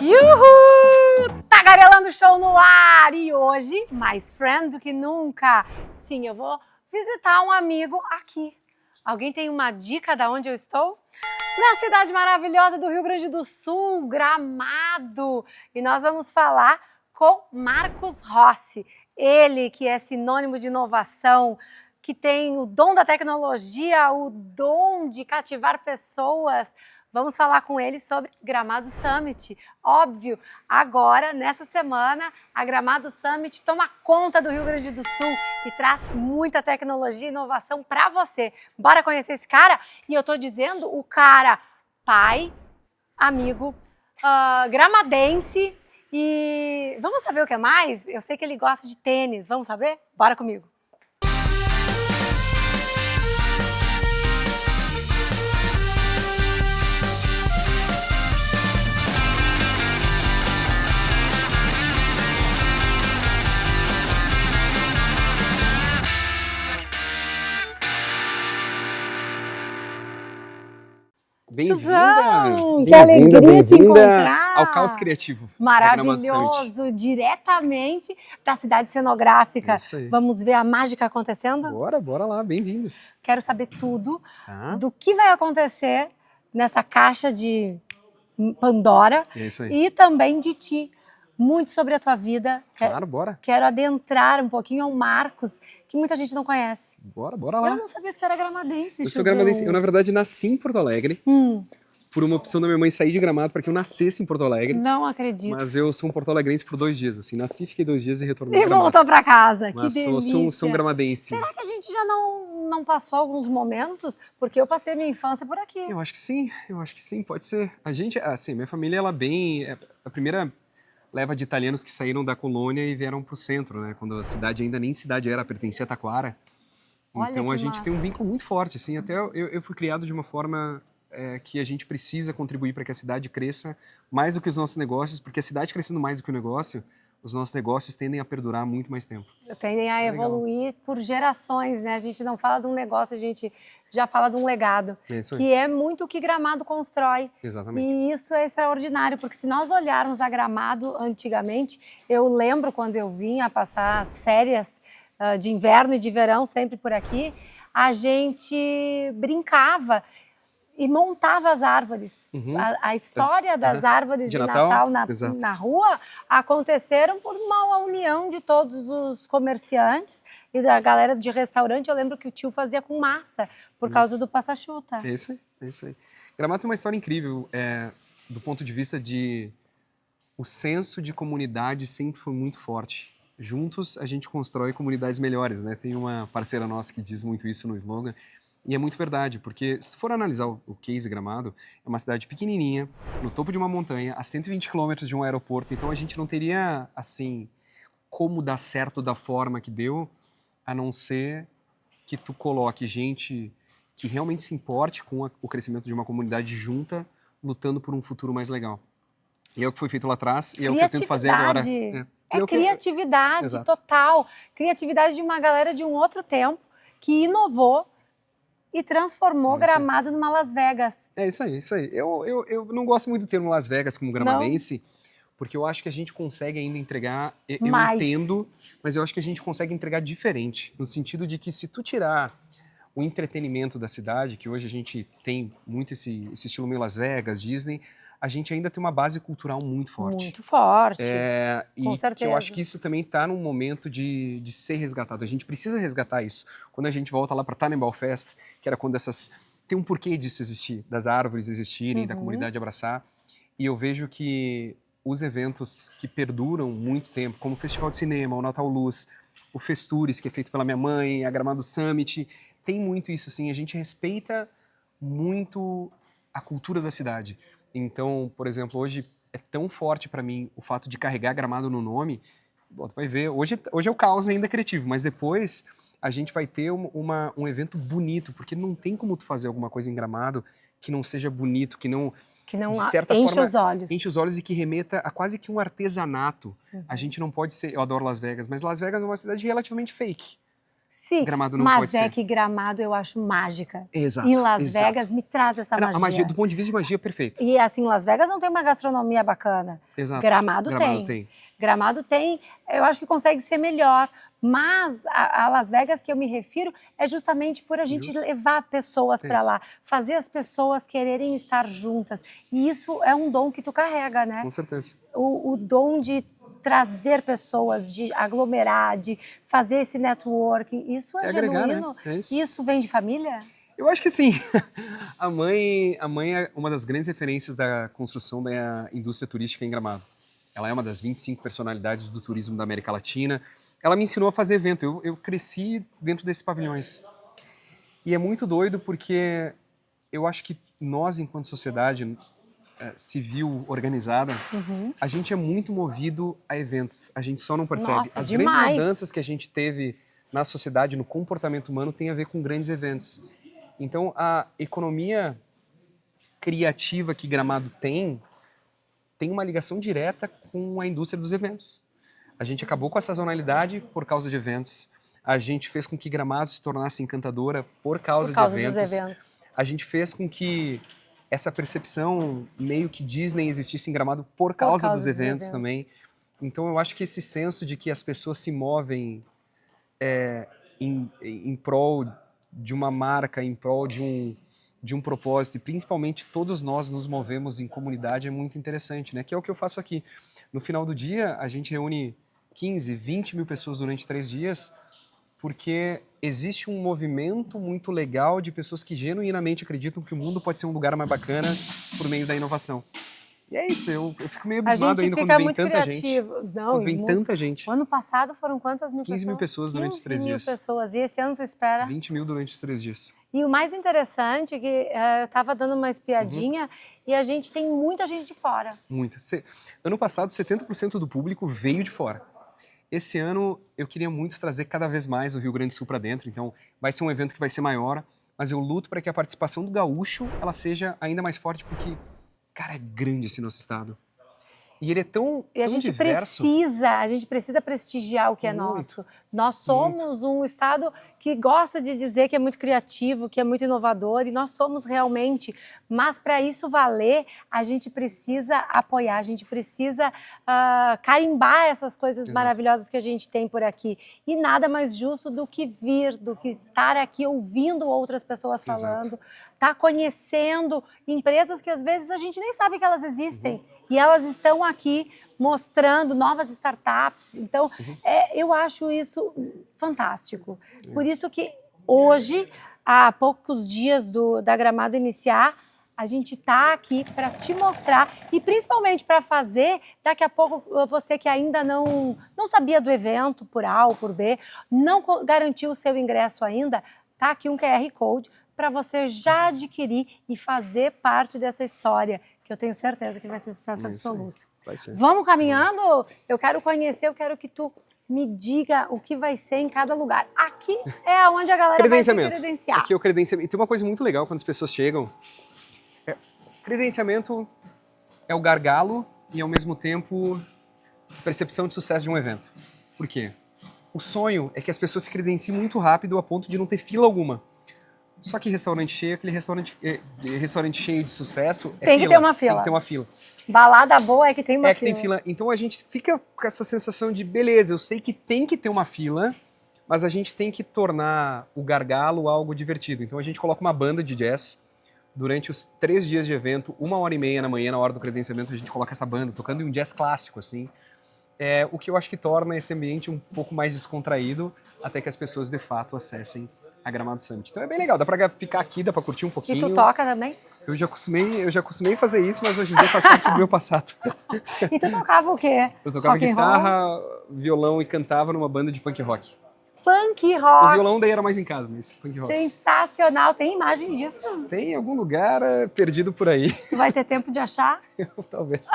Yuhu! Tagarelando Show no ar! E hoje, mais friend do que nunca. Sim, eu vou visitar um amigo aqui. Alguém tem uma dica de onde eu estou? Na cidade maravilhosa do Rio Grande do Sul, Gramado. E nós vamos falar com Marcos Rossi. Ele que é sinônimo de inovação, que tem o dom da tecnologia, o dom de cativar pessoas. Vamos falar com ele sobre Gramado Summit. Óbvio, agora, nessa semana, a Gramado Summit toma conta do Rio Grande do Sul e traz muita tecnologia e inovação para você. Bora conhecer esse cara? E eu tô dizendo o cara, pai, amigo, gramadense e... Vamos saber o que mais? Eu sei que ele gosta de tênis, vamos saber? Bora comigo! Bem-vinda! Que alegria te encontrar! Ao Caos Criativo. Maravilhoso! Diretamente da cidade cenográfica. Isso aí. Vamos ver a mágica acontecendo? Bora lá, bem-vindos. Quero saber tudo do que vai acontecer nessa caixa de Pandora Isso aí. e também de ti. Muito sobre a tua vida. Claro, bora. Quero adentrar um pouquinho ao Marcos, que muita gente não conhece. Bora lá. Eu não sabia que tu era gramadense. Eu sou gramadense. Eu, na verdade, nasci em Porto Alegre. Por uma opção da minha mãe sair de Gramado para que eu nascesse em Porto Alegre. Não acredito. Mas eu sou um porto-alegrense por 2 dias, assim. Nasci, fiquei 2 dias e retornei E a Gramado. voltou pra casa. Mas que delícia. sou um gramadense. Será que a gente já não passou alguns momentos? Porque eu passei minha infância por aqui. Eu acho que sim, pode ser. A gente, assim, minha família, ela a primeira leva de italianos que saíram da colônia e vieram pro centro, né? Quando a cidade ainda nem cidade era, pertencia a Taquara. Olha Então que a gente massa. tem um vínculo muito forte, assim. Até eu fui criado de uma forma que a gente precisa contribuir para que a cidade cresça mais do que os nossos negócios, porque a cidade crescendo mais do que o negócio, os nossos negócios tendem a perdurar muito mais tempo. Tendem a evoluir por gerações, né? A gente não fala de um negócio, a gente já fala de um legado. É isso aí. Que é muito o que Gramado constrói. Exatamente. E isso é extraordinário, porque se nós olharmos a Gramado antigamente, eu lembro quando eu vinha passar as férias de inverno e de verão sempre por aqui, a gente brincava e montava as árvores. A história das árvores de Natal na rua aconteceram por uma união de todos os comerciantes e da galera de restaurante. Eu lembro que o tio fazia com massa, por causa do passa-chuta. É isso aí. Gramado tem uma história incrível, do ponto de vista o senso de comunidade sempre foi muito forte. Juntos a gente constrói comunidades melhores, né? Tem uma parceira nossa que diz muito isso no slogan. E é muito verdade, porque se tu for analisar o case Gramado, é uma cidade pequenininha, no topo de uma montanha, a 120 quilômetros de um aeroporto, então a gente não teria, assim, como dar certo da forma que deu, a não ser que tu coloque gente que realmente se importe com o crescimento de uma comunidade junta, lutando por um futuro mais legal. E é o que foi feito lá atrás, e é o que eu tento fazer agora. Criatividade total. Criatividade de uma galera de um outro tempo, que inovou, e transformou Gramado numa Las Vegas. É isso aí. Eu não gosto muito do termo Las Vegas como gramadense, porque eu acho que a gente consegue ainda entregar, eu entendo, mas eu acho que a gente consegue entregar diferente, no sentido de que se tu tirar o entretenimento da cidade, que hoje a gente tem muito esse estilo meio Las Vegas, Disney, a gente ainda tem uma base cultural muito forte. Muito forte, com certeza. Que eu acho que isso também está num momento de ser resgatado. A gente precisa resgatar isso. Quando a gente volta lá para Tannenbaum Fest, que era quando tem um porquê disso existir, das árvores existirem, da comunidade abraçar. E eu vejo que os eventos que perduram muito tempo, como o Festival de Cinema, o Natal Luz, o Festures, que é feito pela minha mãe, a Gramado Summit, tem muito isso, assim. A gente respeita muito a cultura da cidade. Então, por exemplo, hoje é tão forte para mim o fato de carregar Gramado no nome. Bom, tu vai ver, hoje é o caos ainda criativo, mas depois a gente vai ter um evento bonito, porque não tem como tu fazer alguma coisa em Gramado que não seja bonito, que não de certa enche forma, os olhos. Enche os olhos e que remeta a quase que um artesanato. A gente não pode ser... Eu adoro Las Vegas, mas Las Vegas é uma cidade relativamente fake. Sim, Gramado não mas pode é ser. que Gramado eu acho mágica. Exato. Em Las exato. Vegas me traz essa Não, magia. a magia, do ponto de vista de magia, perfeito. E assim, Las Vegas não tem uma gastronomia bacana. Exato. Gramado Gramado tem. tem. Gramado tem, eu acho que consegue ser melhor. Mas a Las Vegas que eu me refiro é justamente por a gente Justo. levar pessoas para Isso. lá, fazer as pessoas quererem estar juntas. E isso é um dom que tu carrega, né? Com certeza. O dom de trazer pessoas, de aglomerar, de fazer esse networking. Isso é agregar, genuíno? né? É isso. Isso vem de família? Eu acho que sim. A mãe é uma das grandes referências da construção da indústria turística em Gramado. Ela é uma das 25 personalidades do turismo da América Latina. Ela me ensinou a fazer evento. Eu cresci dentro desses pavilhões. E é muito doido porque eu acho que nós, enquanto sociedade civil organizada, a gente é muito movido a eventos. A gente só não percebe. Nossa, As demais. grandes mudanças que a gente teve na sociedade, no comportamento humano, tem a ver com grandes eventos. Então, a economia criativa que Gramado tem uma ligação direta com a indústria dos eventos. A gente acabou com a sazonalidade por causa de eventos. A gente fez com que Gramado se tornasse encantadora por causa Por causa de dos eventos. eventos. A gente fez com que essa percepção meio que Disney existisse em Gramado por causa dos eventos também. Então, eu acho que esse senso de que as pessoas se movem em prol de uma marca, em prol de um propósito, e principalmente todos nós nos movemos em comunidade, é muito interessante, né? Que é o que eu faço aqui. No final do dia, a gente reúne 15, 20 mil pessoas durante 3 dias, porque existe um movimento muito legal de pessoas que genuinamente acreditam que o mundo pode ser um lugar mais bacana por meio da inovação. E é isso, eu fico meio abismado ainda quando vem tanta gente. Não, Quando vem tanta gente. O ano passado foram quantas mil 15 pessoas? mil pessoas durante os 3 dias. 15 mil pessoas. E esse ano tu espera? 20 mil durante os 3 dias. E o mais interessante é que eu estava dando uma espiadinha e a gente tem muita gente de fora. Muita. Ano passado, 70% do público veio de fora. Esse ano, eu queria muito trazer cada vez mais o Rio Grande do Sul para dentro, então vai ser um evento que vai ser maior, mas eu luto para que a participação do gaúcho ela seja ainda mais forte, porque, cara, é grande esse nosso estado. E ele é tão E a gente diverso. precisa prestigiar o que é Muito, nosso. Nós somos um estado que gosta de dizer que é muito criativo, que é muito inovador, e nós somos realmente. Mas para isso valer, a gente precisa apoiar, a gente precisa carimbar essas coisas maravilhosas que a gente tem por aqui. E nada mais justo do que vir, do que estar aqui ouvindo outras pessoas falando, tá conhecendo empresas que às vezes a gente nem sabe que elas existem. E elas estão aqui mostrando novas startups. Então, eu acho isso fantástico. Por isso que hoje, há poucos dias da Gramado iniciar, a gente está aqui para te mostrar e principalmente para fazer, daqui a pouco, você que ainda não sabia do evento, por A ou por B, não garantiu o seu ingresso ainda, tá aqui um QR Code para você já adquirir e fazer parte dessa história, que eu tenho certeza que vai ser sucesso absoluto. Vai ser. Vamos caminhando? Eu quero conhecer, eu quero que tu me diga o que vai ser em cada lugar. Aqui é onde a galera vai se credenciar. Aqui é o credenciamento. E tem uma coisa muito legal quando as pessoas chegam. Credenciamento é o gargalo e, ao mesmo tempo, percepção de sucesso de um evento. Por quê? O sonho é que as pessoas se credenciem muito rápido a ponto de não ter fila alguma. Só que restaurante cheio, aquele restaurante cheio de sucesso, tem que ter uma fila. Tem que ter uma fila. Balada boa é que tem uma fila. É que tem fila. Então a gente fica com essa sensação de, beleza, eu sei que tem que ter uma fila, mas a gente tem que tornar o gargalo algo divertido. Então a gente coloca uma banda de jazz durante os 3 dias de evento, 1h30 da manhã, na hora do credenciamento, a gente coloca essa banda, tocando um jazz clássico, assim. O que eu acho que torna esse ambiente um pouco mais descontraído, até que as pessoas, de fato, acessem a Gramado Summit. Então é bem legal, dá pra ficar aqui, dá pra curtir um pouquinho. E tu toca também? Eu já acostumei fazer isso, mas hoje em dia faz parte do meu passado. E tu tocava o quê? Eu tocava rock guitarra, violão e cantava numa banda de punk rock. Punk rock! O violão daí era mais em casa, mas punk rock. Sensacional! Tem imagens disso? Tem em algum lugar perdido por aí. Tu vai ter tempo de achar? Talvez.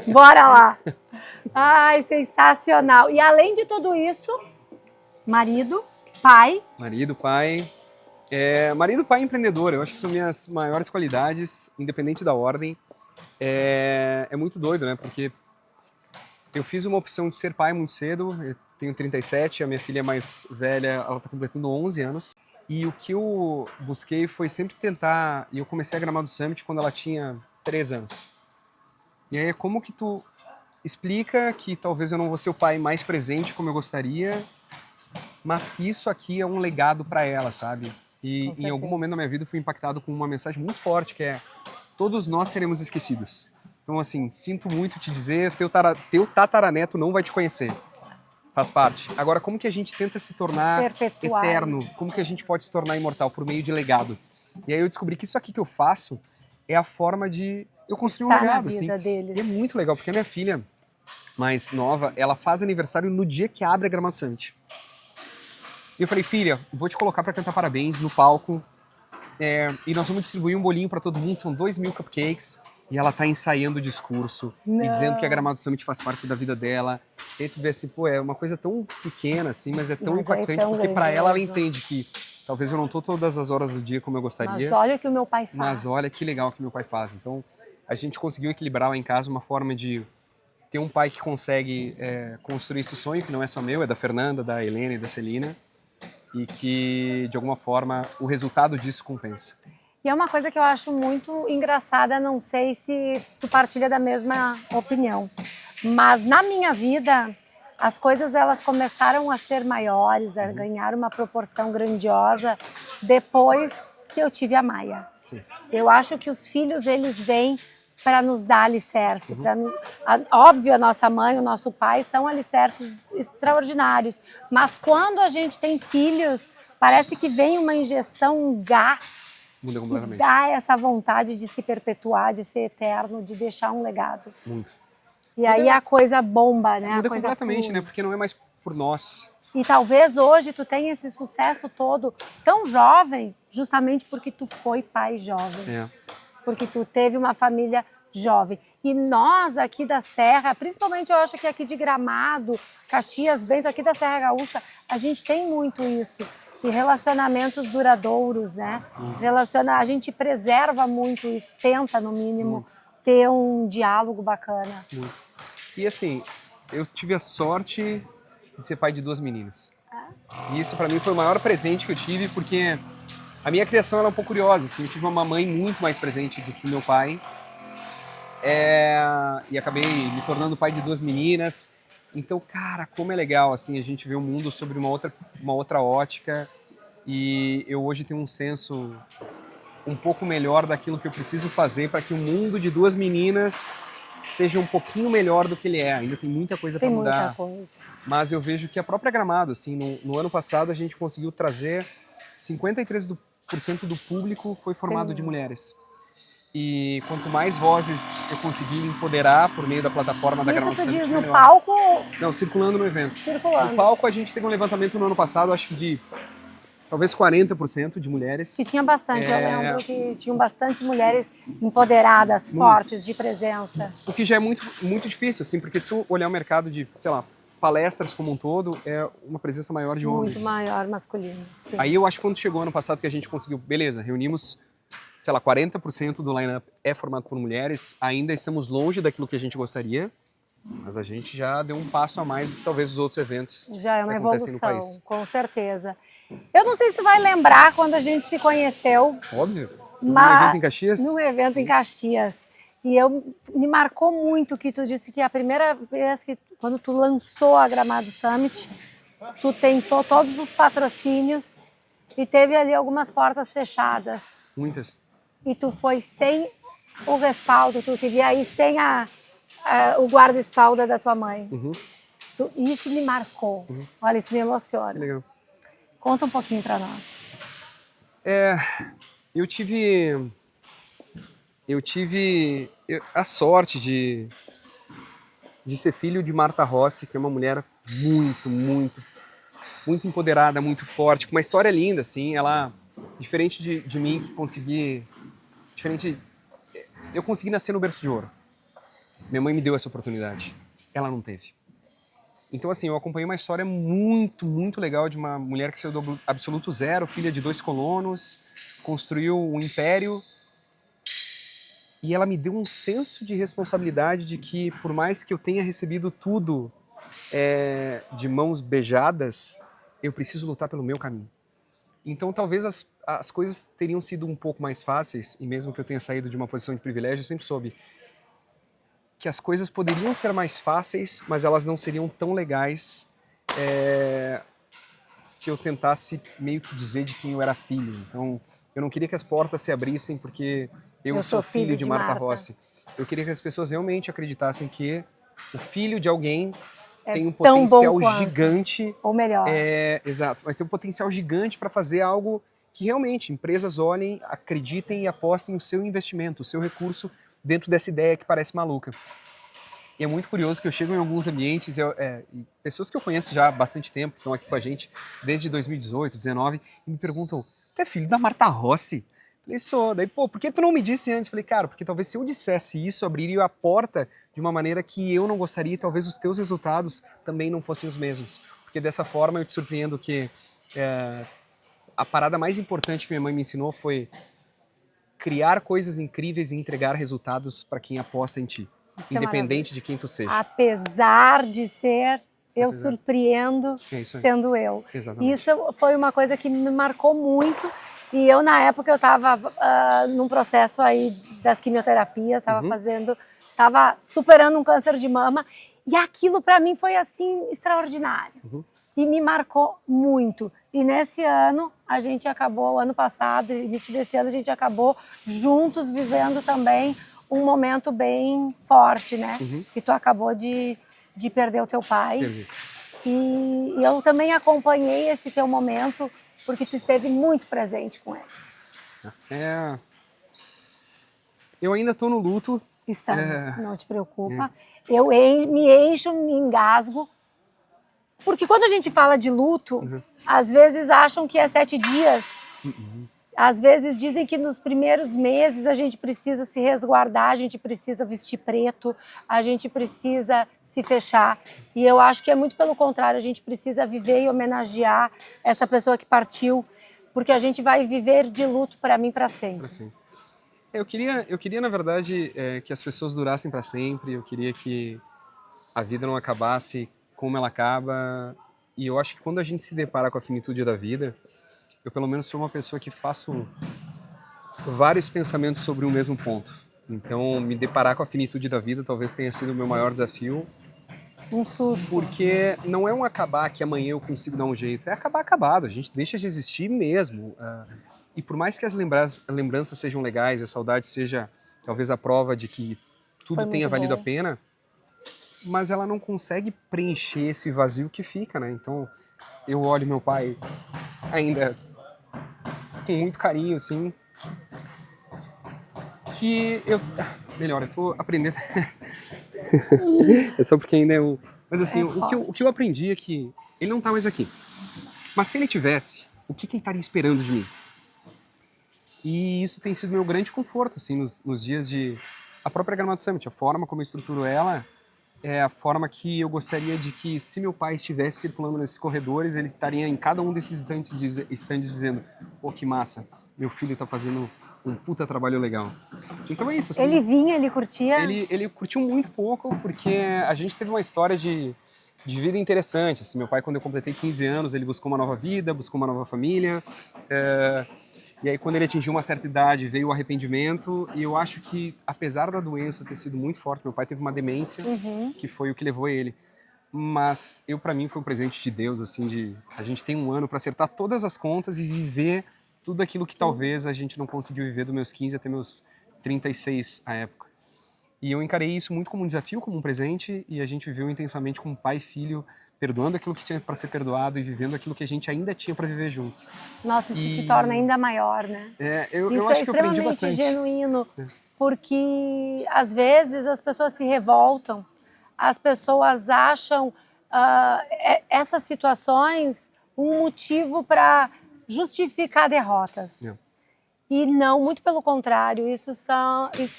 Bora lá! Ai, sensacional! E além de tudo isso, marido, pai. Marido, pai. Marido, pai e empreendedor. Eu acho que são minhas maiores qualidades, independente da ordem. É muito doido, né? Porque Eu fiz uma opção de ser pai muito cedo, eu tenho 37, a minha filha mais velha, ela está completando 11 anos. E o que eu busquei foi sempre tentar, e eu comecei a Gramado Summit quando ela tinha 3 anos. E aí, como que tu explica que talvez eu não vou ser o pai mais presente como eu gostaria, mas que isso aqui é um legado para ela, sabe? E Com em algum certeza. momento da minha vida eu fui impactado com uma mensagem muito forte, que é: todos nós seremos esquecidos. Então, assim, sinto muito te dizer, teu tataraneto não vai te conhecer. Faz parte. Agora, como que a gente tenta se tornar Perpetuar eterno? isso. Como que a gente pode se tornar imortal? Por meio de legado. E aí eu descobri que isso aqui que eu faço é a forma de eu construir um Tá na legado, assim. vida deles. E é muito legal, porque a minha filha mais nova, ela faz aniversário no dia que abre a Gramado Summit. E eu falei: filha, vou te colocar para cantar parabéns no palco, e nós vamos distribuir um bolinho para todo mundo, são 2.000 cupcakes. E ela tá ensaiando o discurso e dizendo que a Não. Gramado Summit faz parte da vida dela. E aí tu vê assim, pô, é uma coisa tão pequena assim, mas é tão Mas é impactante, tão porque para ela grandioso. entende que talvez eu não tô todas as horas do dia como eu Mas gostaria, olha o que o meu pai faz. mas olha que legal que meu pai faz. Então, a gente conseguiu equilibrar lá em casa uma forma de ter um pai que consegue construir esse sonho, que não é só meu, é da Fernanda, da Helena e da Celina, e que, de alguma forma, o resultado disso compensa. E é uma coisa que eu acho muito engraçada, não sei se tu partilha da mesma opinião, mas na minha vida as coisas elas começaram a ser maiores, a ganhar uma proporção grandiosa depois que eu tive a Maia. Sim. Eu acho que os filhos eles vêm para nos dar alicerce, óbvio, a nossa mãe, o nosso pai são alicerces extraordinários, mas quando a gente tem filhos, parece que vem uma injeção, um gás Muda que completamente. dá essa vontade de se perpetuar, de ser eterno, de deixar um legado. Muito. E aí a coisa bomba, né? Muda A coisa completamente, flui. né? Porque não é mais por nós. E talvez hoje tu tenha esse sucesso todo tão jovem, justamente porque tu foi pai jovem. É. Porque tu teve uma família jovem. E nós aqui da Serra, principalmente eu acho que aqui de Gramado, Caxias, Bento, aqui da Serra Gaúcha, a gente tem muito isso. E relacionamentos duradouros, né? A gente preserva muito isso, tenta no mínimo ter um diálogo bacana. Muito. E assim, eu tive a sorte de ser pai de 2 meninas. E isso pra mim foi o maior presente que eu tive, porque a minha criação era um pouco curiosa, assim, eu tive uma mãe muito mais presente do que meu pai. E acabei me tornando pai de 2 meninas. Então, cara, como é legal, assim, a gente vê o mundo sobre uma outra ótica. E eu hoje tenho um senso um pouco melhor daquilo que eu preciso fazer para que o mundo de 2 meninas seja um pouquinho melhor do que ele é. Ainda tem muita coisa para Tem mudar. muita coisa. Mas eu vejo que a própria Gramado, assim, no ano passado a gente conseguiu trazer 53% do público foi formado de mulheres. E quanto mais vozes eu conseguir empoderar por meio da plataforma da Isso Gramado tu Summit, diz no melhor. palco, Não, circulando no evento. circulando. No palco a gente teve um levantamento no ano passado, acho que de talvez 40% de mulheres. Que tinha bastante, eu lembro que tinham bastante mulheres empoderadas, fortes, de presença. O que já é muito, muito difícil, assim, porque se tu olhar o mercado de, sei lá, palestras como um todo, é uma presença maior de homens. Muito maior, masculino. Sim. Aí eu acho que quando chegou ano passado que a gente conseguiu, beleza, reunimos, sei lá, 40% do line-up é formado por mulheres, ainda estamos longe daquilo que a gente gostaria, mas a gente já deu um passo a mais do que talvez os outros eventos Já é uma que acontecem no país. evolução, com certeza. Eu não sei se tu vai lembrar quando a gente se conheceu. Óbvio. Num Mas evento em Caxias? Num evento em Caxias. E me marcou muito que tu disse que a primeira vez que, quando tu lançou a Gramado Summit, tu tentou todos os patrocínios e teve ali algumas portas fechadas. Muitas. E tu foi sem o respaldo, tu queria ir sem o guarda-espalda da tua mãe. Isso me marcou. Olha, isso me emociona. Que legal. Conta um pouquinho para nós. Eu tive a sorte de ser filho de Marta Rossi, que é uma mulher muito, muito, muito empoderada, muito forte, com uma história linda, assim. Ela, diferente de mim, eu consegui nascer no berço de ouro. Minha mãe me deu essa oportunidade. Ela não teve. Então, assim, eu acompanhei uma história muito, muito legal de uma mulher que saiu do absoluto zero, filha de 2 colonos, construiu um império E ela me deu um senso de responsabilidade de que, por mais que eu tenha recebido tudo de mãos beijadas, eu preciso lutar pelo meu caminho. Então, talvez as coisas teriam sido um pouco mais fáceis, e mesmo que eu tenha saído de uma posição de privilégio, eu sempre soube que as coisas poderiam ser mais fáceis, mas elas não seriam tão legais se eu tentasse meio que dizer de quem eu era filho. Então, eu não queria que as portas se abrissem porque eu sou filho de Marta Rossi. Eu queria que as pessoas realmente acreditassem que o filho de alguém tem um potencial gigante. Ou melhor. Exato, vai ter um potencial gigante para fazer algo que realmente empresas olhem, acreditem e apostem o seu investimento, o seu recurso dentro dessa ideia que parece maluca. E é muito curioso que eu chego em alguns ambientes, e pessoas que eu conheço já há bastante tempo, que estão aqui com a gente desde 2018, 2019, e me perguntam, tu é filho da Marta Rossi? Falei, sou. Daí, pô, por que tu não me disse antes? Falei, cara, porque talvez se eu dissesse isso, abriria a porta de uma maneira que eu não gostaria e talvez os teus resultados também não fossem os mesmos. Porque dessa forma eu te surpreendo que a parada mais importante que minha mãe me ensinou foi criar coisas incríveis e entregar resultados para quem aposta em ti. Isso independente de quem tu seja. Apesar de ser, eu surpreendo sendo eu. Exatamente. Isso foi uma coisa que me marcou muito. E eu, na época, eu estava num processo aí das quimioterapias, estava superando um câncer de mama. E aquilo, para mim, foi, assim, extraordinário. E me marcou muito. E nesse ano, a gente acabou, ano passado, início desse ano, a gente acabou juntos vivendo também um momento bem forte, né? Que tu acabou de perder o teu pai. Perdi. E eu também acompanhei esse teu momento, porque tu esteve muito presente com ele. Eu ainda estou no luto. Estamos, não te preocupa. Eu me encho, me engasgo. Porque quando a gente fala de luto, às vezes acham que é 7 dias. Às vezes dizem que nos primeiros meses a gente precisa se resguardar, a gente precisa vestir preto, a gente precisa se fechar. E eu acho que é muito pelo contrário, a gente precisa viver e homenagear essa pessoa que partiu, porque a gente vai viver de luto, para mim, para sempre. Eu queria, na verdade, que as pessoas durassem para sempre, eu queria que a vida não acabasse como ela acaba. E eu acho que quando a gente se depara com a finitude da vida, eu pelo menos sou uma pessoa que faço vários pensamentos sobre o mesmo ponto. Então, me deparar com a finitude da vida talvez tenha sido o meu maior desafio. Um susto. Porque não é um acabar que amanhã eu consigo dar um jeito, é acabar acabado, a gente deixa de existir mesmo. E por mais que as lembranças sejam legais, a saudade seja talvez a prova de que tudo tenha valido a pena, mas ela não consegue preencher esse vazio que fica, né? Então, eu olho meu pai ainda com muito carinho, assim, que eu... Melhor, eu tô aprendendo... É só porque ainda é um... Mas assim, o que eu aprendi é que ele não tá mais aqui. Mas se ele tivesse, o que ele estaria esperando de mim? E isso tem sido meu grande conforto, assim, nos dias de... A própria Gramado Summit, a forma como eu estruturo ela, é a forma que eu gostaria de que, se meu pai estivesse circulando nesses corredores, ele estaria em cada um desses estandes dizendo: pô, que massa, meu filho tá fazendo um puta trabalho legal. Então é isso, assim. Ele vinha, ele curtia? Ele curtiu muito pouco, porque a gente teve uma história de vida interessante. Assim, meu pai, quando eu completei 15 anos, ele buscou uma nova vida, buscou uma nova família. E aí, quando ele atingiu uma certa idade, veio o arrependimento. E eu acho que, apesar da doença ter sido muito forte, meu pai teve uma demência, que foi o que levou ele. Mas para mim, foi um presente de Deus, assim, a gente tem um ano para acertar todas as contas e viver tudo aquilo que talvez a gente não conseguiu viver dos meus 15 até meus 36 à época. E eu encarei isso muito como um desafio, como um presente, e a gente viveu intensamente como pai e filho, perdoando aquilo que tinha para ser perdoado e vivendo aquilo que a gente ainda tinha para viver juntos. Nossa, isso te torna ainda maior, né? Eu acho que eu aprendi bastante. Isso é extremamente genuíno, porque às vezes as pessoas se revoltam, as pessoas acham essas situações um motivo para justificar derrotas. E não, muito pelo contrário, isso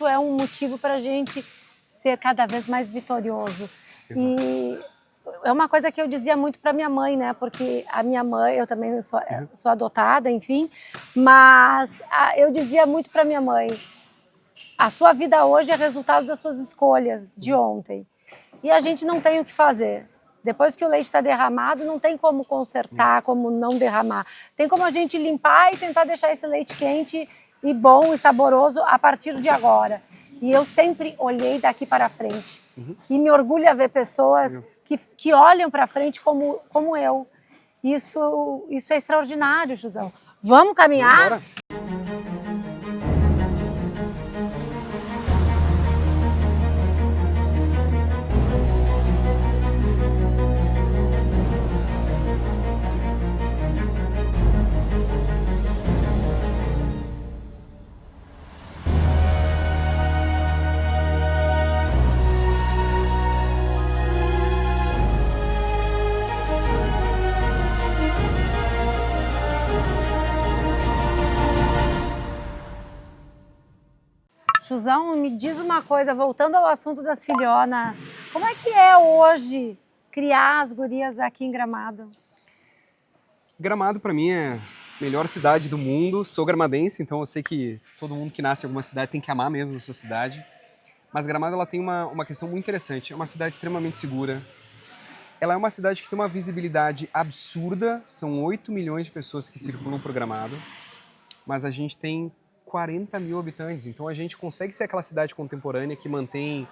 é um motivo para a gente ser cada vez mais vitorioso. Exato. E é uma coisa que eu dizia muito para minha mãe, né? Porque a minha mãe, eu também sou adotada, enfim, mas eu dizia muito para minha mãe: A sua vida hoje é resultado das suas escolhas de ontem. E a gente não tem o que fazer. Depois que o leite está derramado, não tem como consertar, como não derramar. Tem como a gente limpar e tentar deixar esse leite quente e bom e saboroso a partir de agora. E eu sempre olhei daqui para frente. E me orgulha ver pessoas que olham para frente como eu. Isso é extraordinário, Chuzão. Vamos caminhar? Bora. Chuzão, me diz uma coisa, voltando ao assunto das filhonas, como é que é hoje criar as gurias aqui em Gramado? Gramado, para mim, é a melhor cidade do mundo. Sou gramadense, então eu sei que todo mundo que nasce em alguma cidade tem que amar mesmo essa cidade. Mas Gramado ela tem uma questão muito interessante. É uma cidade extremamente segura. Ela é uma cidade que tem uma visibilidade absurda. São 8 milhões de pessoas que circulam por Gramado. Mas a gente tem 40 mil habitantes. Então a gente consegue ser aquela cidade contemporânea que mantém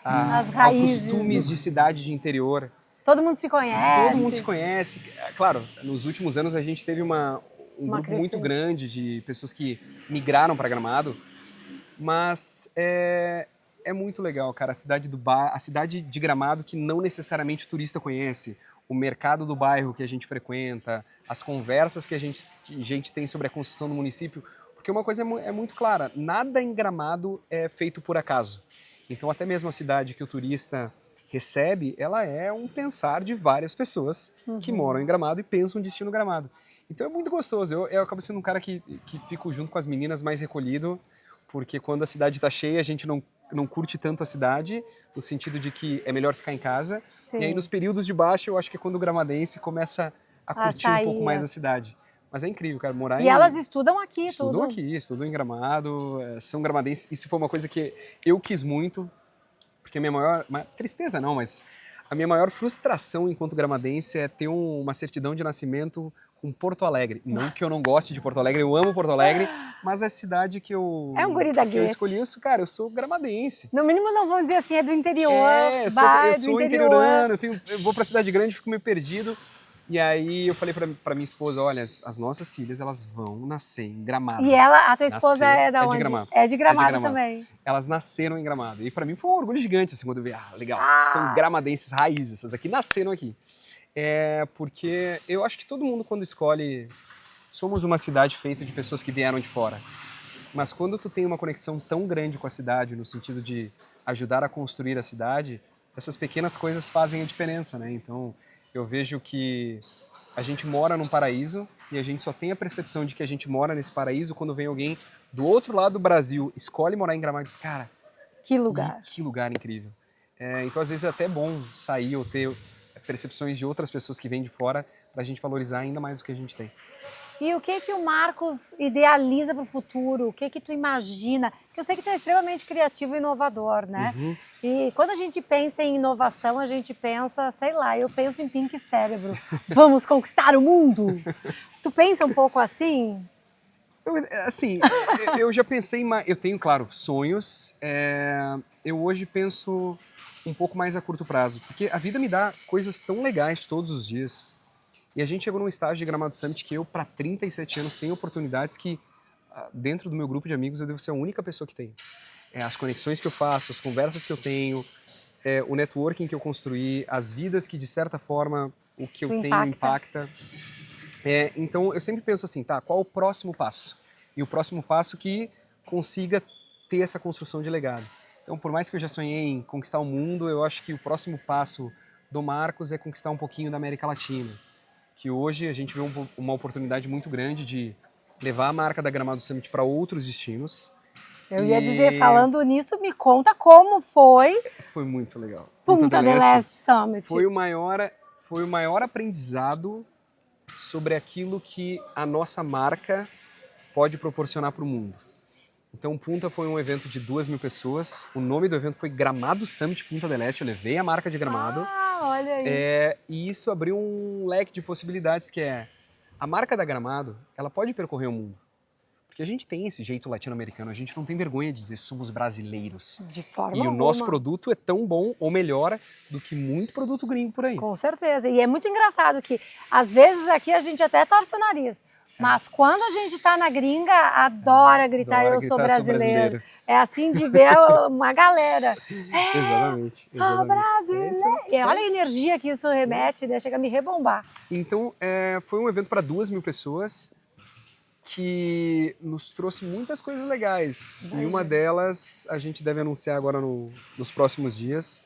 As raízes. costumes de cidade de interior. Todo mundo se conhece. Todo mundo se conhece. Claro, nos últimos anos a gente teve um grupo crescente. muito grande de pessoas que migraram para Gramado, mas é muito legal, cara. A cidade de Gramado que não necessariamente o turista conhece, o mercado do bairro que a gente frequenta, as conversas que a gente tem sobre a construção do município, porque uma coisa é muito clara, nada em Gramado é feito por acaso. Então até mesmo a cidade que o turista recebe, ela é um pensar de várias pessoas que moram em Gramado e pensam um destino Gramado. Então é muito gostoso. Eu acabo sendo um cara que fico junto com as meninas mais recolhido, porque quando a cidade está cheia, a gente não curte tanto a cidade, no sentido de que é melhor ficar em casa. Sim. E aí nos períodos de baixa, eu acho que é quando o gramadense começa a curtir um pouco mais a cidade. Mas é incrível, cara, morar E elas estudam aqui, Estudam aqui, estudam em Gramado, são gramadenses. Isso foi uma coisa que eu quis muito, porque a minha maior tristeza não, mas a minha maior frustração enquanto gramadense é ter uma certidão de nascimento com Porto Alegre. Não que eu não goste de Porto Alegre, eu amo Porto Alegre, mas a cidade que eu É um guri da eu Guete. escolhi isso, cara, eu sou gramadense. No mínimo não vão dizer assim, é do interior, Eu do sou interior. interiorano, eu vou pra cidade grande, fico meio perdido. E aí eu falei pra minha esposa, olha, as nossas filhas, elas vão nascer em Gramado. E a tua esposa Nascer, é da onde? de Gramado. É de Gramado, É de Gramado também. Elas nasceram em Gramado. E pra mim foi um orgulho gigante, assim, quando eu vi, legal, são gramadenses raízes, essas aqui nasceram aqui. Porque eu acho que todo mundo quando escolhe, somos uma cidade feita de pessoas que vieram de fora. Mas quando tu tem uma conexão tão grande com a cidade, no sentido de ajudar a construir a cidade, essas pequenas coisas fazem a diferença, né? Então, eu vejo que a gente mora num paraíso e a gente só tem a percepção de que a gente mora nesse paraíso quando vem alguém do outro lado do Brasil, escolhe morar em Gramado e diz, cara, que lugar incrível. Então, às vezes é até bom sair ou ter percepções de outras pessoas que vêm de fora para a gente valorizar ainda mais o que a gente tem. E o que o Marcos idealiza para o futuro? O que tu imagina? Porque eu sei que tu é extremamente criativo e inovador, né? E quando a gente pensa em inovação, a gente pensa, sei lá, eu penso em Pink Cérebro. Vamos conquistar o mundo! Tu pensa um pouco assim? Eu já pensei, eu tenho, claro, sonhos. Eu hoje penso um pouco mais a curto prazo, porque a vida me dá coisas tão legais todos os dias. E a gente chegou num estágio de Gramado Summit que eu, para 37 anos, tenho oportunidades que, dentro do meu grupo de amigos, eu devo ser a única pessoa que tem. As conexões que eu faço, as conversas que eu tenho, o networking que eu construí, as vidas que, de certa forma, o que eu tenho impacta. Então, eu sempre penso assim, qual o próximo passo? E o próximo passo que consiga ter essa construção de legado. Então, por mais que eu já sonhei em conquistar o mundo, eu acho que o próximo passo do Marcos é conquistar um pouquinho da América Latina. Que hoje a gente vê uma oportunidade muito grande de levar a marca da Gramado Summit para outros destinos. Eu ia dizer, falando nisso, me conta como foi. Foi muito legal. Punta del Este Summit. Foi o maior aprendizado sobre aquilo que a nossa marca pode proporcionar para o mundo. Então, Punta foi um evento de 2.000 pessoas. O nome do evento foi Gramado Summit Punta del Este. Eu levei a marca de Gramado. Ah, olha aí. E isso abriu um leque de possibilidades que é... A marca da Gramado, ela pode percorrer o mundo. Porque a gente tem esse jeito latino-americano. A gente não tem vergonha de dizer somos brasileiros. De forma E o alguma. nosso produto é tão bom ou melhor do que muito produto gringo por aí. Com certeza. E é muito engraçado que, às vezes, aqui a gente até torce o nariz. Mas quando a gente tá na gringa, adora gritar, eu sou brasileiro. É assim de ver uma galera. Exatamente. Sou brasileiro. E olha a energia que isso remete, né? Chega a me rebombar. Então, foi um evento para 2.000 pessoas que nos trouxe muitas coisas legais. E uma delas a gente deve anunciar agora nos próximos dias.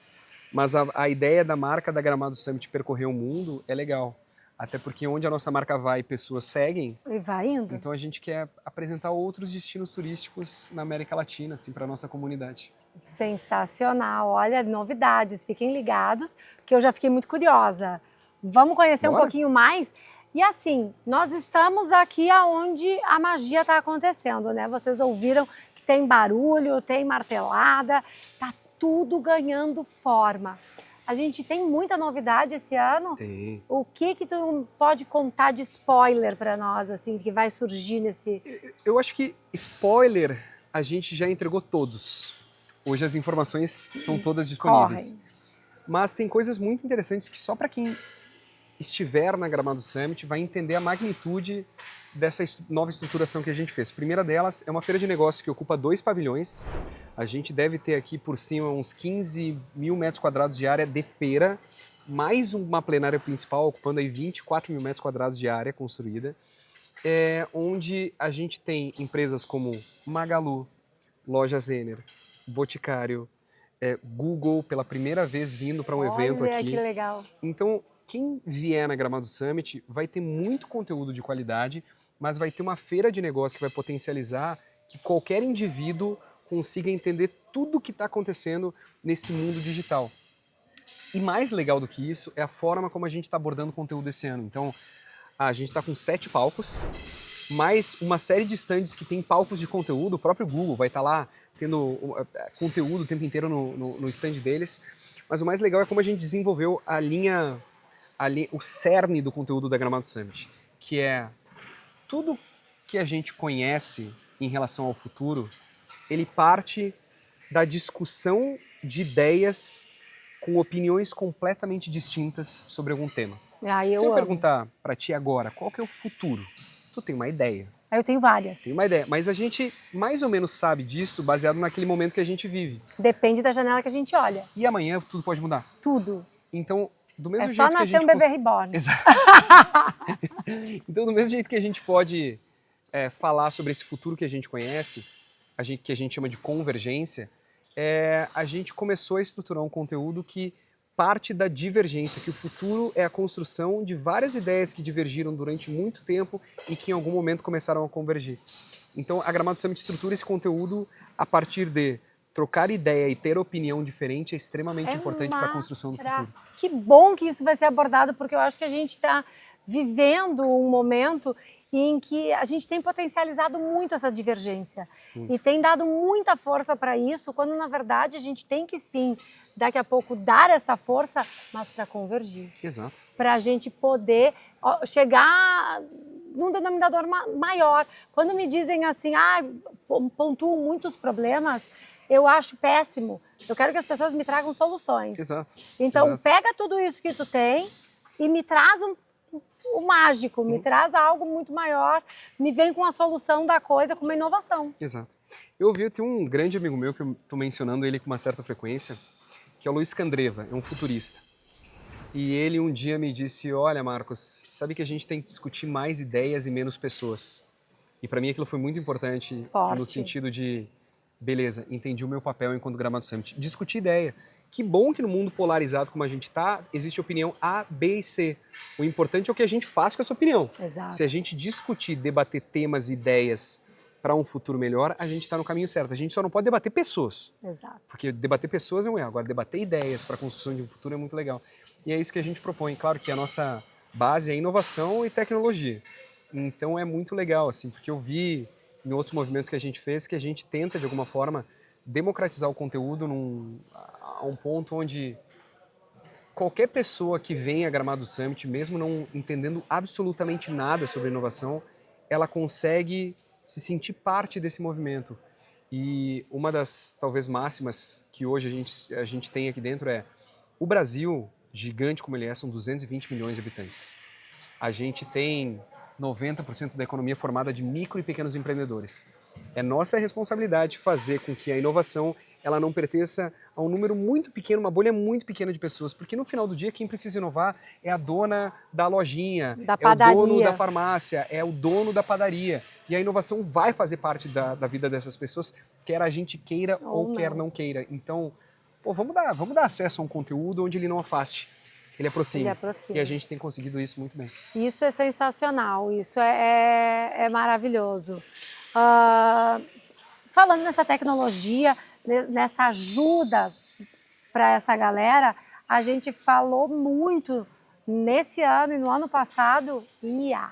Mas a ideia da marca da Gramado Summit percorrer o mundo é legal. Até porque onde a nossa marca vai, pessoas seguem. E vai indo. Então a gente quer apresentar outros destinos turísticos na América Latina, assim, para nossa comunidade. Sensacional. Olha, novidades. Fiquem ligados, que eu já fiquei muito curiosa. Vamos conhecer um pouquinho mais. E assim, nós estamos aqui aonde a magia está acontecendo, né? Vocês ouviram que tem barulho, tem martelada, tá tudo ganhando forma. A gente tem muita novidade esse ano. Tem. O que tu pode contar de spoiler para nós, assim, que vai surgir nesse... Eu acho que spoiler a gente já entregou todos. Hoje as informações estão todas disponíveis. Correm. Mas tem coisas muito interessantes que só para quem estiver na Gramado Summit vai entender a magnitude dessa nova estruturação que a gente fez. A primeira delas é uma feira de negócios que ocupa 2 pavilhões. A gente deve ter aqui por cima uns 15.000 metros quadrados de área de feira, mais uma plenária principal ocupando aí 24.000 metros quadrados de área construída, onde a gente tem empresas como Magalu, Loja Zener, Boticário, Google pela primeira vez vindo para um evento aqui. Olha que legal. Então, quem vier na Gramado Summit vai ter muito conteúdo de qualidade, mas vai ter uma feira de negócio que vai potencializar que qualquer indivíduo consiga entender tudo o que está acontecendo nesse mundo digital. E mais legal do que isso é a forma como a gente está abordando o conteúdo esse ano. Então, a gente está com 7 palcos, mais uma série de stands que tem palcos de conteúdo. O próprio Google vai estar lá tendo conteúdo o tempo inteiro no stand deles. Mas o mais legal é como a gente desenvolveu a linha, o cerne do conteúdo da Gramado Summit, que é tudo que a gente conhece em relação ao futuro, ele parte da discussão de ideias com opiniões completamente distintas sobre algum tema. Se eu perguntar para ti agora, qual que é o futuro? Tu tem uma ideia. Eu tenho várias. Tem uma ideia, mas a gente mais ou menos sabe disso baseado naquele momento que a gente vive. Depende da janela que a gente olha. E amanhã tudo pode mudar. Tudo. Então, do mesmo jeito só que a gente... nascer um bebê reborn. Exato. Então, do mesmo jeito que a gente pode falar sobre esse futuro que a gente conhece, que a gente chama de convergência, a gente começou a estruturar um conteúdo que parte da divergência, que o futuro é a construção de várias ideias que divergiram durante muito tempo e que em algum momento começaram a convergir. Então, a Gramado Summit estrutura esse conteúdo a partir de trocar ideia e ter opinião diferente é extremamente importante para a construção do futuro. Que bom que isso vai ser abordado, porque eu acho que a gente está vivendo um momento em que a gente tem potencializado muito essa divergência e tem dado muita força para isso, quando na verdade a gente tem que sim, daqui a pouco, dar esta força, mas para convergir. Exato. Para a gente poder chegar num denominador maior. Quando me dizem assim, pontuam muitos problemas, eu acho péssimo. Eu quero que as pessoas me tragam soluções. Exato. Então, pega tudo isso que tu tem e me traz o mágico, me traz algo muito maior, me vem com a solução da coisa, com uma inovação. Exato. Eu tenho um grande amigo meu, que eu estou mencionando ele com uma certa frequência, que é o Luiz Candreva, é um futurista. E ele um dia me disse, olha Marcos, sabe que a gente tem que discutir mais ideias e menos pessoas. E para mim aquilo foi muito importante. Forte. No sentido de, beleza, entendi o meu papel enquanto Gramado Summit. Discutir ideia. Que bom que no mundo polarizado como a gente está, existe opinião A, B e C. O importante é o que a gente faz com essa opinião. Exato. Se a gente discutir, debater temas e ideias para um futuro melhor, a gente está no caminho certo. A gente só não pode debater pessoas. Exato. Porque debater pessoas é um erro. Agora, debater ideias para a construção de um futuro é muito legal. E é isso que a gente propõe. Claro que a nossa base é inovação e tecnologia. Então é muito legal, assim, porque eu vi em outros movimentos que a gente fez, que a gente tenta, de alguma forma, democratizar o conteúdo a um ponto onde qualquer pessoa que venha a Gramado Summit, mesmo não entendendo absolutamente nada sobre inovação, ela consegue se sentir parte desse movimento. E uma das, talvez, máximas que hoje a gente tem aqui dentro é: o Brasil, gigante como ele é, são 220 milhões de habitantes. A gente tem 90% da economia formada de micro e pequenos empreendedores. É nossa responsabilidade fazer com que a inovação ela não pertença a um número muito pequeno, uma bolha muito pequena de pessoas, porque no final do dia quem precisa inovar é a dona da lojinha, Da é o dono padaria. da farmácia, é o dono da padaria. E a inovação vai fazer parte da vida dessas pessoas, quer a gente queira ou quer não queira. Então, pô, vamos dar acesso a um conteúdo onde ele não afaste, ele aproxime. Ele aproxima. E a gente tem conseguido isso muito bem. Isso é sensacional, isso é maravilhoso. Falando nessa tecnologia, nessa ajuda para essa galera, a gente falou muito nesse ano e no ano passado em IA,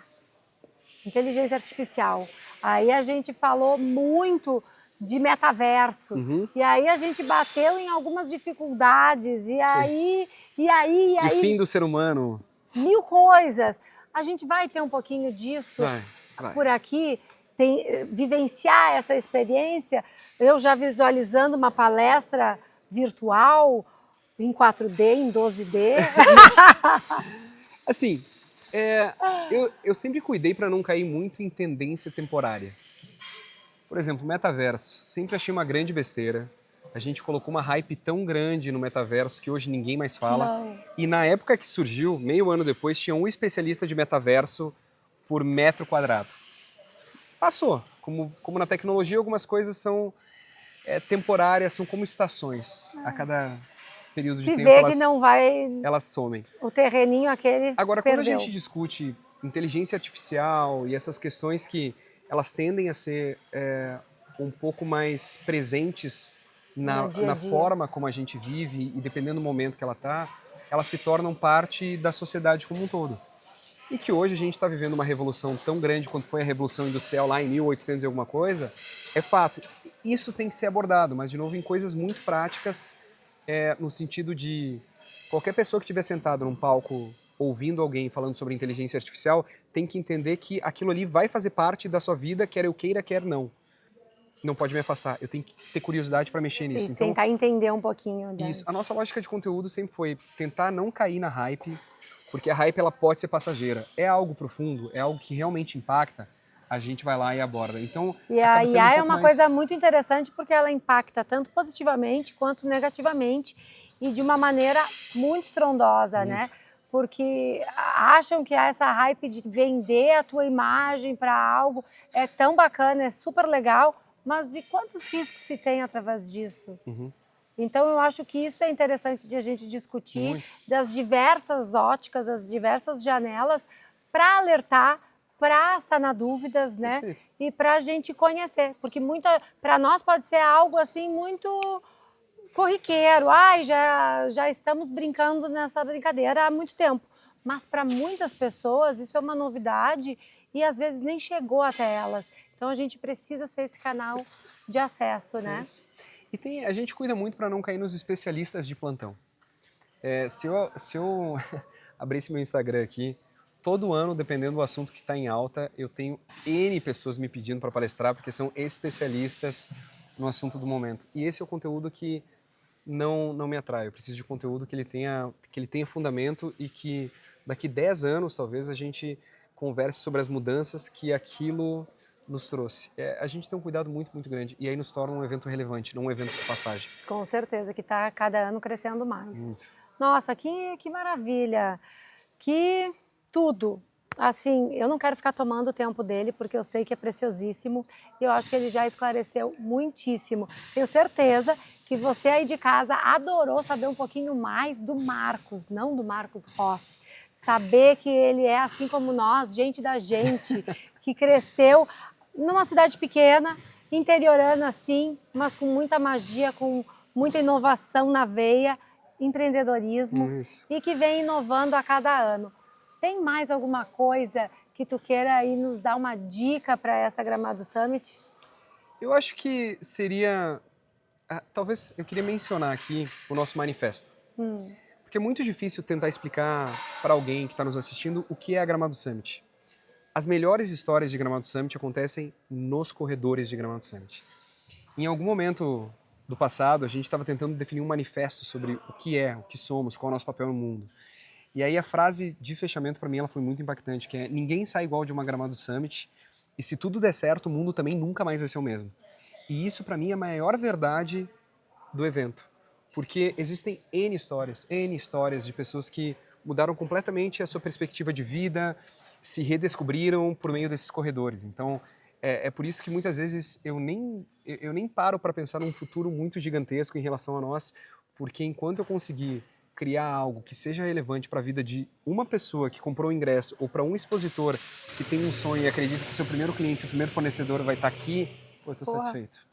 inteligência artificial. Aí a gente falou muito de metaverso, e aí a gente bateu em algumas dificuldades, e aí... O fim do ser humano. Mil coisas. A gente vai ter um pouquinho disso Vai. por aqui, vivenciar essa experiência. Eu já visualizando uma palestra virtual em 4D, em 12D. Assim, eu sempre cuidei para não cair muito em tendência temporária. Por exemplo, metaverso. Sempre achei uma grande besteira. A gente colocou uma hype tão grande no metaverso que hoje ninguém mais fala. Não. E na época que surgiu, meio ano depois, tinha um especialista de metaverso por metro quadrado. Passou. Como na tecnologia, algumas coisas são temporárias, são como estações. A cada período de tempo que não vai... elas somem. O terreninho aquele Agora, perdeu. quando a gente discute inteligência artificial e essas questões que elas tendem a ser um pouco mais presentes na forma como a gente vive e dependendo do momento que ela está, elas se tornam parte da sociedade como um todo. E que hoje a gente está vivendo uma revolução tão grande quanto foi a Revolução Industrial lá em 1800 e alguma coisa, é fato. Isso tem que ser abordado, mas de novo em coisas muito práticas, no sentido de qualquer pessoa que estiver sentada num palco ouvindo alguém falando sobre inteligência artificial tem que entender que aquilo ali vai fazer parte da sua vida, quer eu queira, quer não. Não pode me afastar, eu tenho que ter curiosidade para mexer nisso. E tentar entender um pouquinho. Isso, a nossa lógica de conteúdo sempre foi tentar não cair na hype, porque a hype ela pode ser passageira. É algo profundo, é algo que realmente impacta, a gente vai lá e aborda. Então, e a IA é uma coisa muito interessante porque ela impacta tanto positivamente quanto negativamente e de uma maneira muito estrondosa, né? Porque acham que essa hype de vender a tua imagem para algo é tão bacana, é super legal, mas e quantos riscos se tem através disso? Então, eu acho que isso é interessante de a gente discutir das diversas óticas, das diversas janelas, para alertar, para sanar dúvidas, né? Perfeito. E para a gente conhecer, porque para nós pode ser algo assim muito corriqueiro. Ai, já estamos brincando nessa brincadeira há muito tempo. Mas para muitas pessoas isso é uma novidade e às vezes nem chegou até elas. Então a gente precisa ser esse canal de acesso, né? Isso. E a gente cuida muito para não cair nos especialistas de plantão. Se eu abrisse meu Instagram aqui, todo ano, dependendo do assunto que está em alta, eu tenho N pessoas me pedindo para palestrar, porque são especialistas no assunto do momento. E esse é o conteúdo que não me atrai. Eu preciso de conteúdo que ele tenha fundamento e que daqui 10 anos, talvez, a gente converse sobre as mudanças que aquilo nos trouxe. A gente tem um cuidado muito, muito grande e aí nos torna um evento relevante, não um evento de passagem. Com certeza, que está cada ano crescendo mais. Muito. Nossa, que maravilha! Que tudo! Assim, eu não quero ficar tomando o tempo dele, porque eu sei que é preciosíssimo e eu acho que ele já esclareceu muitíssimo. Tenho certeza que você aí de casa adorou saber um pouquinho mais do Marcos, não do Marcos Rossi. Saber que ele é assim como nós, gente da gente, que cresceu numa cidade pequena, interiorana assim, mas com muita magia, com muita inovação na veia, empreendedorismo e que vem inovando a cada ano. Tem mais alguma coisa que tu queira aí nos dar uma dica para essa Gramado Summit? Eu acho que seria... talvez eu queria mencionar aqui o nosso manifesto. Porque é muito difícil tentar explicar para alguém que está nos assistindo o que é a Gramado Summit. As melhores histórias de Gramado Summit acontecem nos corredores de Gramado Summit. Em algum momento do passado, a gente estava tentando definir um manifesto sobre o que somos, qual é o nosso papel no mundo. E aí a frase de fechamento para mim ela foi muito impactante, que é: ninguém sai igual de uma Gramado Summit, e se tudo der certo, o mundo também nunca mais vai ser o mesmo. E isso para mim é a maior verdade do evento, porque existem N histórias de pessoas que mudaram completamente a sua perspectiva de vida, se redescobriram por meio desses corredores. Então, é por isso que muitas vezes eu nem paro para pensar num futuro muito gigantesco em relação a nós, porque enquanto eu conseguir criar algo que seja relevante para a vida de uma pessoa que comprou o ingresso, ou para um expositor que tem um sonho e acredita que seu primeiro cliente, seu primeiro fornecedor vai estar aqui, eu estou satisfeito.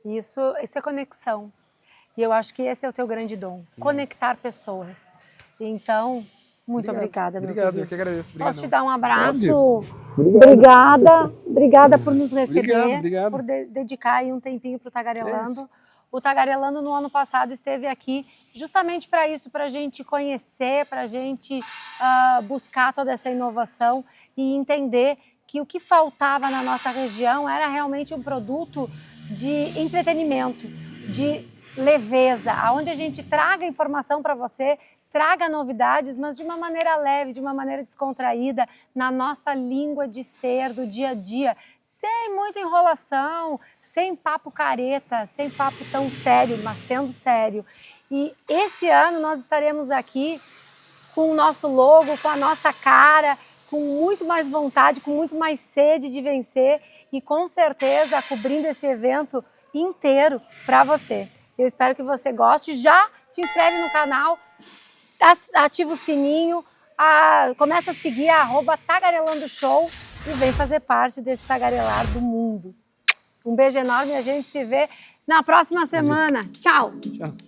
Isso é conexão. E eu acho que esse é o teu grande dom, conectar pessoas. Então, muito obrigada, meu querido. Obrigado, eu que agradeço. Obrigadão. Posso te dar um abraço? Obrigada por nos receber, Obrigado. por dedicar aí um tempinho para o Tagarelando. O Tagarelando no ano passado esteve aqui justamente para isso, para a gente conhecer, para a gente buscar toda essa inovação e entender que o que faltava na nossa região era realmente um produto de entretenimento, de leveza, onde a gente traga informação para você, traga novidades, mas de uma maneira leve, de uma maneira descontraída, na nossa língua de ser, do dia a dia, sem muita enrolação, sem papo careta, sem papo tão sério, mas sendo sério. E esse ano nós estaremos aqui com o nosso logo, com a nossa cara, com muito mais vontade, com muito mais sede de vencer e com certeza cobrindo esse evento inteiro para você. Eu espero que você goste. Já te inscreve no canal, ativa o sininho, começa a seguir a @tagarelandoshow e vem fazer parte desse tagarelar do mundo. Um beijo enorme e a gente se vê na próxima semana. Tchau! Tchau.